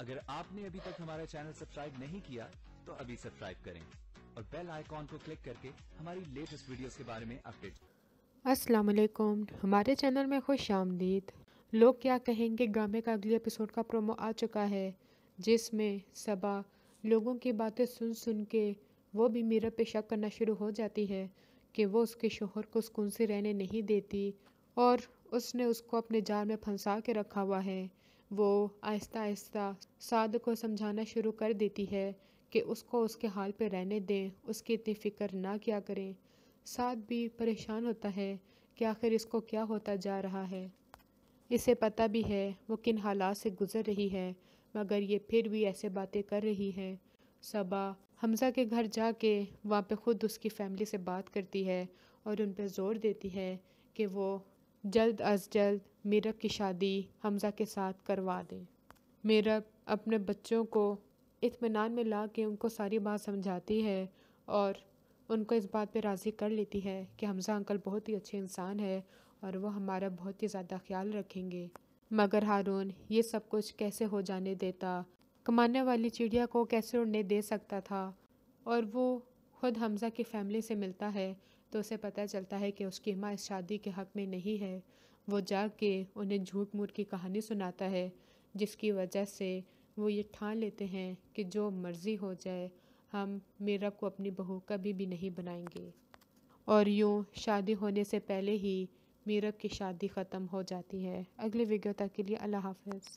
अगर आपने अभी तक हमारा चैनल सब्सक्राइब नहीं किया तो अभी सब्सक्राइब करें और बेल आइकॉन को क्लिक करके हमारी लेटेस्ट वीडियोस के बारे में अपडेट। अस्सलाम वालेकुम, हमारे चैनल में खुश आमदीद। लोग क्या कहेंगे ड्रामे का अगले एपिसोड का प्रोमो आ चुका है, जिसमें सबा लोगों की बातें सुन सुन के वो भी मीरा पे शक करना शुरू हो जाती है कि वो उसके शोहर को सुकून से रहने नहीं देती और उसने उसको अपने जाल में फंसा के रखा हुआ है। वो आहिस्ता आहिस्ता साद को समझाना शुरू कर देती है कि उसको उसके हाल पे रहने दें, उसकी इतनी फ़िक्र ना किया करें। साद भी परेशान होता है कि आखिर इसको क्या होता जा रहा है। इसे पता भी है वो किन हालात से गुज़र रही है, मगर ये फिर भी ऐसे बातें कर रही है। सबा हमज़ा के घर जाके वहाँ पे ख़ुद उसकी फ़ैमिली से बात करती है और उन पे ज़ोर देती है कि वो जल्द अज जल्द मीरब की शादी हमज़ा के साथ करवा दें। मीरब अपने बच्चों को इत्मीनान में ला के उनको सारी बात समझाती है और उनको इस बात पे राज़ी कर लेती है कि हमज़ा अंकल बहुत ही अच्छे इंसान है और वो हमारा बहुत ही ज़्यादा ख्याल रखेंगे। मगर हारून ये सब कुछ कैसे हो जाने देता, कमाने वाली चिड़िया को कैसे उड़ने दे सकता था। और वो खुद हमज़ा की फ़ैमिली से मिलता है तो उसे पता चलता है कि उसकी माँ इस शादी के हक़ में नहीं है। वो जाके उन्हें झूठ मूठ की कहानी सुनाता है, जिसकी वजह से वो ये ठान लेते हैं कि जो मर्ज़ी हो जाए, हम मीरब को अपनी बहू कभी भी नहीं बनाएंगे। और यूँ शादी होने से पहले ही मीरब की शादी ख़त्म हो जाती है। अगली वीडियो तक के लिए अल्लाह हाफ़िज़।